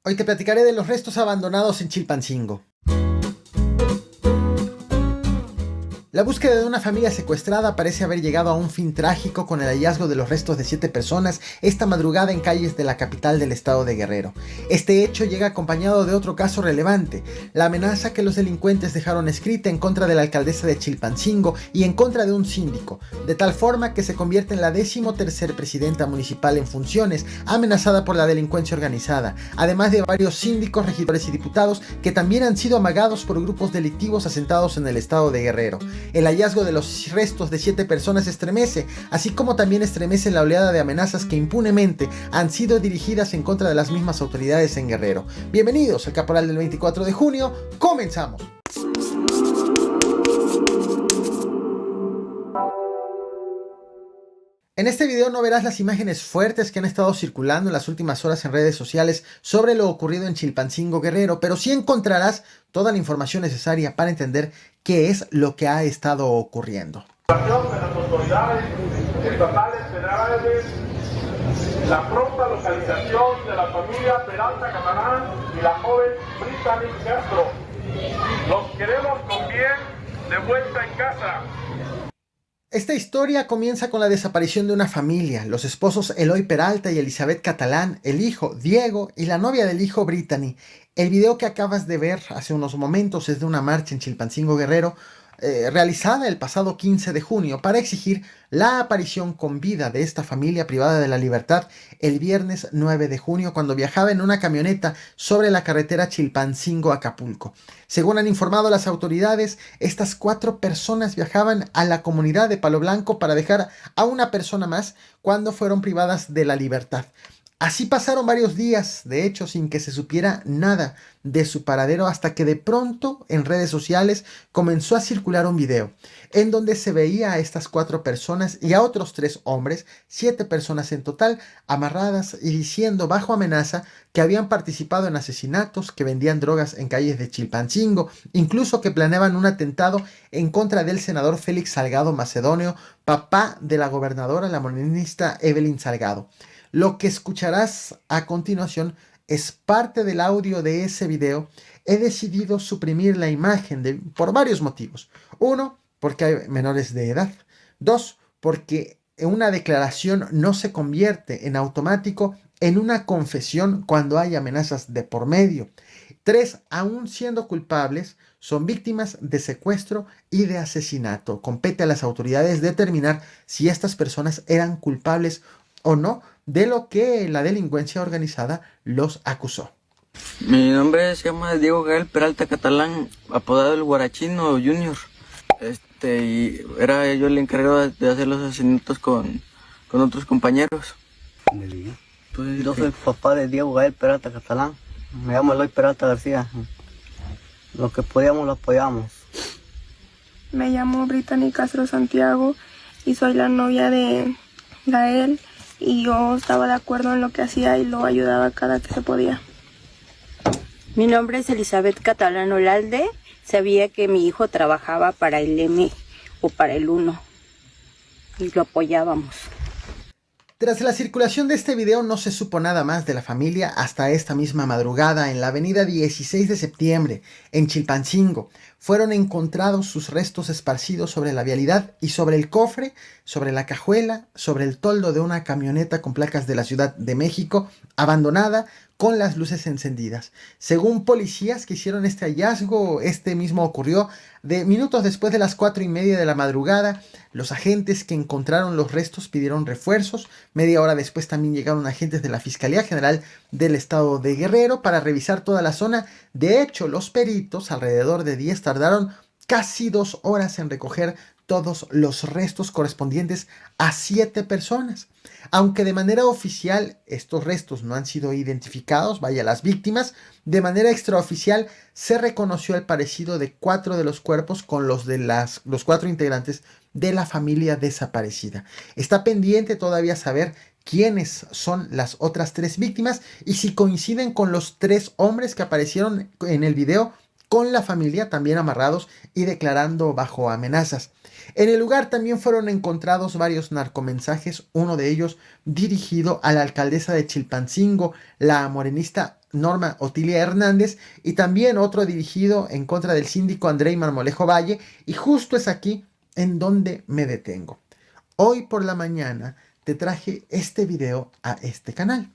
Hoy te platicaré de los restos abandonados en Chilpancingo. La búsqueda de una familia secuestrada parece haber llegado a un fin trágico con el hallazgo de los restos de 7 personas esta madrugada en calles de la capital del estado de Guerrero. Este hecho llega acompañado de otro caso relevante, la amenaza que los delincuentes dejaron escrita en contra de la alcaldesa de Chilpancingo y en contra de un síndico, de tal forma que se convierte en la 13ª presidenta municipal en funciones, amenazada por la delincuencia organizada, además de varios síndicos, regidores y diputados que también han sido amagados por grupos delictivos asentados en el estado de Guerrero. El hallazgo de los restos de 7 personas estremece, así como también estremece la oleada de amenazas que impunemente han sido dirigidas en contra de las mismas autoridades en Guerrero. Bienvenidos al Caporal del 24 de junio, ¡comenzamos! En este video no verás las imágenes fuertes que han estado circulando en las últimas horas en redes sociales sobre lo ocurrido en Chilpancingo, Guerrero, pero sí encontrarás toda la información necesaria para entender qué es lo que ha estado ocurriendo. De las autoridades estatales, federales, la pronta localización de la familia Peralta Catalán y la joven Brittany Castro. Los queremos con bien de vuelta en casa. Esta historia comienza con la desaparición de una familia, los esposos Eloy Peralta y Elizabeth Catalán, el hijo Diego y la novia del hijo Brittany. El video que acabas de ver hace unos momentos es de una marcha en Chilpancingo, Guerrero, realizada el pasado 15 de junio para exigir la aparición con vida de esta familia privada de la libertad el viernes 9 de junio cuando viajaba en una camioneta sobre la carretera Chilpancingo-Acapulco. Según han informado las autoridades, estas 4 personas viajaban a la comunidad de Palo Blanco para dejar a una persona más cuando fueron privadas de la libertad. Así pasaron varios días, de hecho, sin que se supiera nada de su paradero hasta que de pronto en redes sociales comenzó a circular un video en donde se veía a estas 4 personas y a otros 3 hombres, 7 personas en total, amarradas y diciendo bajo amenaza que habían participado en asesinatos, que vendían drogas en calles de Chilpancingo, incluso que planeaban un atentado en contra del senador Félix Salgado Macedonio, papá de la gobernadora, la morenista Evelyn Salgado. Lo que escucharás a continuación es parte del audio de ese video. He decidido suprimir la imagen por varios motivos. 1, porque hay menores de edad. 2, porque una declaración no se convierte en automático en una confesión cuando hay amenazas de por medio. 3, aún siendo culpables, son víctimas de secuestro y de asesinato. Compete a las autoridades determinar si estas personas eran culpables o no de lo que la delincuencia organizada los acusó. Mi nombre se llama Diego Gael Peralta Catalán, apodado el Guarachino Junior. Y era yo el encargado de hacer los asesinatos con otros compañeros. Yo soy el papá de Diego Gael Peralta Catalán. Me llamo Eloy Peralta García. Lo que podíamos lo apoyamos. Me llamo Brittany Castro Santiago y soy la novia de Gael. Y yo estaba de acuerdo en lo que hacía y lo ayudaba cada que se podía. Mi nombre es Elizabeth Catalán Olalde. Sabía que mi hijo trabajaba para el M o para el 1 y lo apoyábamos. Tras la circulación de este video no se supo nada más de la familia hasta esta misma madrugada en la avenida 16 de septiembre, en Chilpancingo. Fueron encontrados sus restos esparcidos sobre la vialidad y sobre el cofre, sobre la cajuela, sobre el toldo de una camioneta con placas de la Ciudad de México, abandonada, con las luces encendidas. Según policías que hicieron este hallazgo, este mismo ocurrió minutos después de las 4:30 de la madrugada. Los agentes que encontraron los restos pidieron refuerzos. Media hora después también llegaron agentes de la Fiscalía General del Estado de Guerrero para revisar toda la zona. De hecho, los peritos, alrededor de 10, tardaron casi 2 horas en recoger todos los restos correspondientes a 7 personas. Aunque de manera oficial estos restos no han sido identificados, vaya las víctimas, de manera extraoficial se reconoció el parecido de 4 de los cuerpos con los de los 4 integrantes de la familia desaparecida. Está pendiente todavía saber quiénes son las otras 3 víctimas y si coinciden con los 3 hombres que aparecieron en el video con la familia también amarrados y declarando bajo amenazas. En el lugar también fueron encontrados varios narcomensajes, uno de ellos dirigido a la alcaldesa de Chilpancingo, la morenista Norma Otilia Hernández, y también otro dirigido en contra del síndico Andrei Marmolejo Valle, y justo es aquí en donde me detengo. Hoy por la mañana te traje este video a este canal.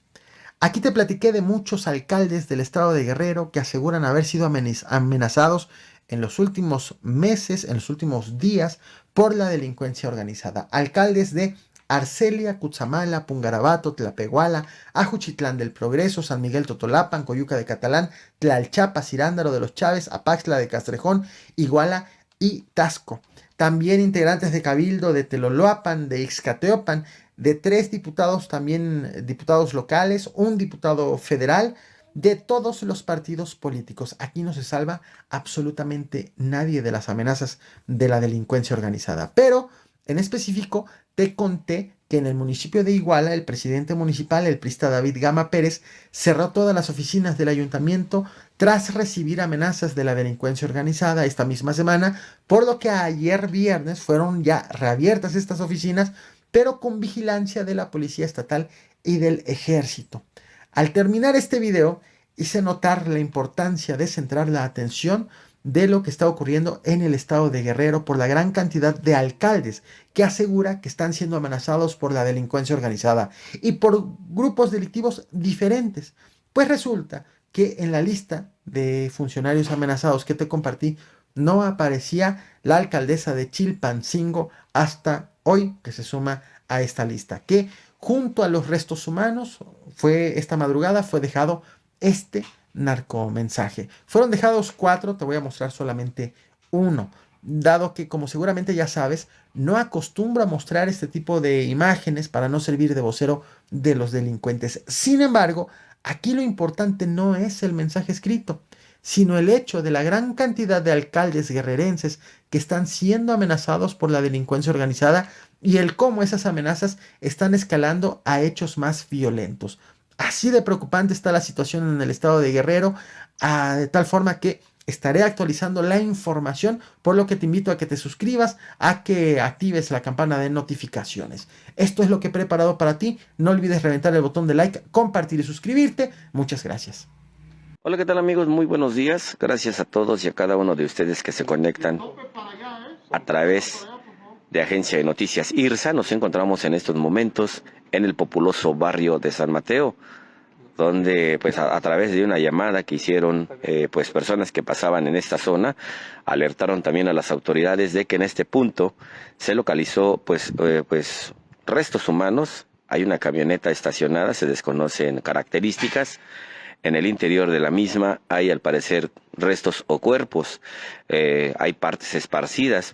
Aquí te platiqué de muchos alcaldes del estado de Guerrero que aseguran haber sido amenazados en los últimos meses, en los últimos días, por la delincuencia organizada. Alcaldes de Arcelia, Cutzamala, Pungarabato, Tlapehuala, Ajuchitlán del Progreso, San Miguel Totolapan, Coyuca de Catalán, Tlalchapa, Cirándaro de los Chávez, Apaxla de Castrejón, Iguala y Tasco. También integrantes de Cabildo de Teloloapan, de Ixcateopan, de 3 diputados, también diputados locales, un diputado federal, de todos los partidos políticos. Aquí no se salva absolutamente nadie de las amenazas de la delincuencia organizada. Pero, en específico, te conté que en el municipio de Iguala, el presidente municipal, el priista David Gama Pérez, cerró todas las oficinas del ayuntamiento tras recibir amenazas de la delincuencia organizada esta misma semana, por lo que ayer viernes fueron ya reabiertas estas oficinas, pero con vigilancia de la Policía Estatal y del Ejército. Al terminar este video, hice notar la importancia de centrar la atención de lo que está ocurriendo en el estado de Guerrero por la gran cantidad de alcaldes que asegura que están siendo amenazados por la delincuencia organizada y por grupos delictivos diferentes. Pues resulta que en la lista de funcionarios amenazados que te compartí no aparecía la alcaldesa de Chilpancingo hasta hoy, que se suma a esta lista, que junto a los restos humanos esta madrugada fue dejado este narcomensaje. Fueron dejados 4, te voy a mostrar solamente uno, dado que, como seguramente ya sabes, no acostumbro a mostrar este tipo de imágenes para no servir de vocero de los delincuentes. Sin embargo, aquí lo importante no es el mensaje escrito, sino el hecho de la gran cantidad de alcaldes guerrerenses que están siendo amenazados por la delincuencia organizada y el cómo esas amenazas están escalando a hechos más violentos. Así de preocupante está la situación en el estado de Guerrero, de tal forma que estaré actualizando la información, por lo que te invito a que te suscribas, a que actives la campana de notificaciones. Esto es lo que he preparado para ti. No olvides reventar el botón de like, compartir y suscribirte. Muchas gracias. Hola, ¿qué tal amigos? Muy buenos días. Gracias a todos y a cada uno de ustedes que se conectan a través de Agencia de Noticias IRSA. Nos encontramos en estos momentos en el populoso barrio de San Mateo, donde pues a través de una llamada que hicieron pues personas que pasaban en esta zona, alertaron también a las autoridades de que en este punto se localizó pues restos humanos. Hay una camioneta estacionada, se desconocen características. En el interior de la misma hay al parecer restos o cuerpos, hay partes esparcidas.